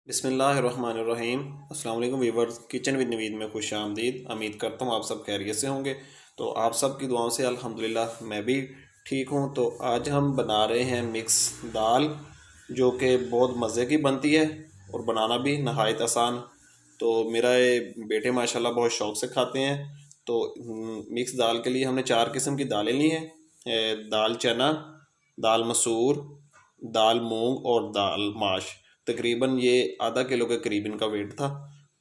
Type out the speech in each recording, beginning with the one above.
बिस्मिल्लाहिर्रहमानिर्रहीम। अस्सलाम वालेकुम वीवर्स, किचन विद नवीद में खुश आमदीद। उम्मीद करता हूँ आप सब खैरियत से होंगे। तो आप सब की दुआओं से अल्हम्दुलिल्लाह मैं भी ठीक हूँ। तो आज हम बना रहे हैं मिक्स दाल, जो कि बहुत मज़े की बनती है और बनाना भी नहायत आसान। तो मेरा ये बेटे माशाल्लाह बहुत शौक़ से खाते हैं। तो मिक्स दाल के लिए हमने 4 किस्म की दालें ली हैं। दाल चना, दाल मसूर, दाल मूंग और दाल माश। तकरीबन ये आधा किलो के करीब इनका वेट था।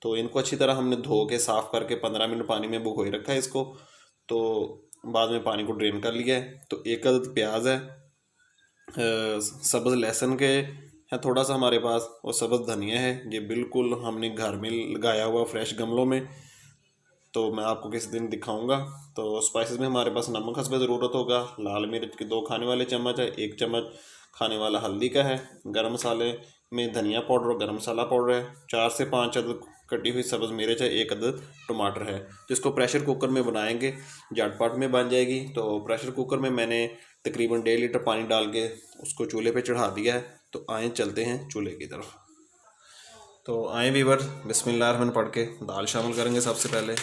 तो इनको अच्छी तरह हमने धो के साफ़ करके 15 मिनट पानी में भिगोए रखा है इसको। तो बाद में पानी को ड्रेन कर लिया है। तो एक अदद प्याज है, सब्ज़ लहसुन के है थोड़ा सा हमारे पास, और सब्ज़ धनिया है। ये बिल्कुल हमने घर में लगाया हुआ फ्रेश गमलों में। तो मैं आपको किसी दिन दिखाऊंगा। तो स्पाइसेस में हमारे पास नमक हस्बे ज़रूरत होगा, लाल मिर्च के 2 खाने वाले चम्मच है, 1 चम्मच खाने वाला हल्दी का है। गरम मसाले में धनिया पाउडर और गरम मसाला पाउडर है। 4 से 5 अदद कटी हुई सब्ज़ मिर्च है, 1 अदद टमाटर है। जिसको प्रेशर कुकर में बनाएंगे झटपट में बन जाएगी। तो प्रेशर कुकर में मैंने तकरीबन 1.5 लीटर पानी डाल के उसको चूल्हे पे चढ़ा दिया है। तो आए चलते हैं चूल्हे की तरफ। तो आए वीवर, बिस्मिल्लाह पढ़ के दाल शामिल करेंगे सबसे पहले।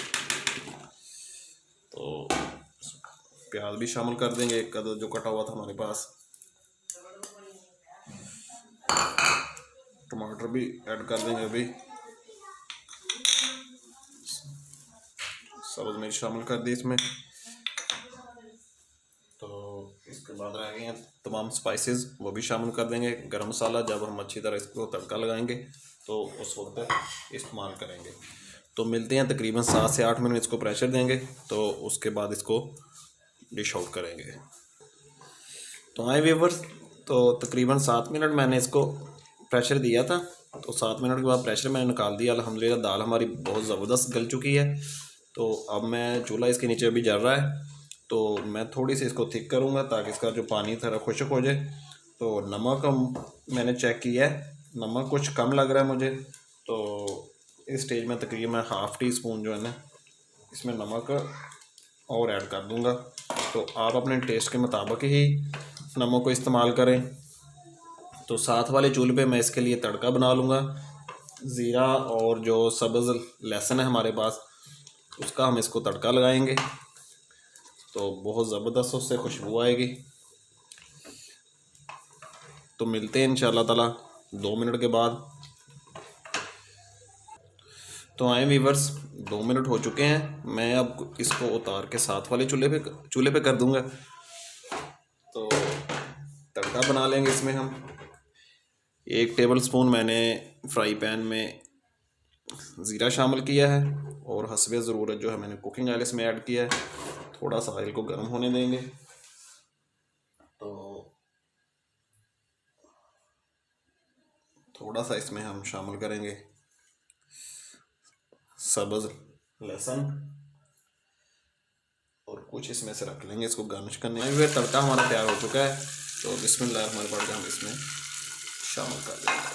तो प्याज भी शामिल कर देंगे, 1 अदद जो कटा हुआ था हमारे पास। टमाटर भी ऐड कर देंगे अभी। सब्ज़ मिर्च शामिल कर दी इसमें। तो इसके बाद रह गए हैं तमाम स्पाइसेस, वो भी शामिल कर देंगे। गरम मसाला जब हम अच्छी तरह इसको तड़का लगाएंगे तो उस वक्त इस्तेमाल करेंगे। तो मिलते हैं तकरीबन 7 से 8 मिनट इसको प्रेशर देंगे। तो उसके बाद इसको डिश आउट करेंगे। तो आए व्यूअर्स, तो तकरीबन 7 मिनट मैंने इसको प्रेशर दिया था। तो 7 मिनट के बाद प्रेशर मैंने निकाल दिया। अल्हम्दुलिल्लाह दाल हमारी बहुत ज़बरदस्त गल चुकी है। तो अब मैं चूल्हा इसके नीचे अभी जल रहा है। तो मैं थोड़ी सी इसको थिक करूँगा ताकि इसका जो पानी थोड़ा खुश्क हो जाए। तो नमक मैंने चेक किया है, नमक कुछ कम लग रहा है मुझे। तो इस स्टेज में तकरीबन ½ टी स्पून जो है ना इसमें नमक और ऐड कर दूँगा। तो आप अपने टेस्ट के मुताबिक ही नमक को इस्तेमाल करें। तो साथ वाले चूल्हे पे मैं इसके लिए तड़का बना लूँगा। ज़ीरा और जो सब्ज़ लहसुन है हमारे पास, उसका हम इसको तड़का लगाएंगे। तो बहुत ज़बरदस्त उससे खुशबू आएगी। तो मिलते हैं इंशाअल्लाह ताला 2 मिनट के बाद। तो आए वीवर्स, 2 मिनट हो चुके हैं। मैं अब इसको उतार के साथ वाले चूल्हे पे कर दूंगा। तो तड़का बना लेंगे इसमें हम। 1 टेबल स्पून मैंने फ्राई पैन में ज़ीरा शामिल किया है, और हस्बे ज़रूरत जो है मैंने कुकिंग ऑयल इसमें ऐड किया है। थोड़ा सा ऑयल को गर्म होने देंगे। तो थोड़ा सा इसमें हम शामिल करेंगे सब्ज़ लहसुन, और कुछ इसमें से रख लेंगे इसको गार्निश करने में। फिर तड़का हमारा तैयार हो चुका है। तो बिस्मिल्लाह हमारे पड़ के हम इसमें शामिल कर देंगे।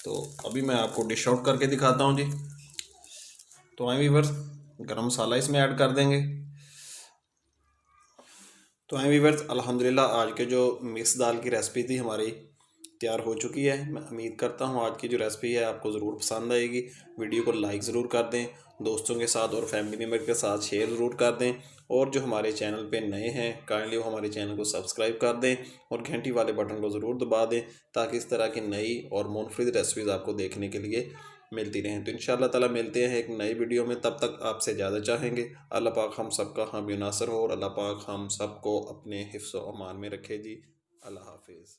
तो अभी मैं आपको डिश आउट करके दिखाता हूँ जी। तो आए व्यूअर्स, गरम मसाला इसमें ऐड कर देंगे। तो आए व्यूअर्स, अल्हम्दुलिल्लाह आज के जो मिक्स दाल की रेसिपी थी हमारी तैयार हो चुकी है। मैं उम्मीद करता हूँ आज की जो रेसिपी है आपको ज़रूर पसंद आएगी। वीडियो को लाइक ज़रूर कर दें, दोस्तों के साथ और फैमिली मेम्बर के साथ शेयर ज़रूर कर दें। और जो हमारे चैनल पे नए हैं काइंडली वो हमारे चैनल को सब्सक्राइब कर दें और घंटी वाले बटन को ज़रूर दबा दें, ताकि इस तरह की नई और मुनफरिद रेसिपीज़ आपको देखने के लिए मिलती रहें। तो इंशाअल्लाह ताला मिलते हैं एक नई वीडियो में। तब तक आपसे ज़्यादा चाहेंगे अल्लाह पाक हम सबका हामी नासर हो, और अल्लाह पाक हम सबको अपने हिफ्ज़ व अमान में रखे जी। अल्लाह हाफिज़।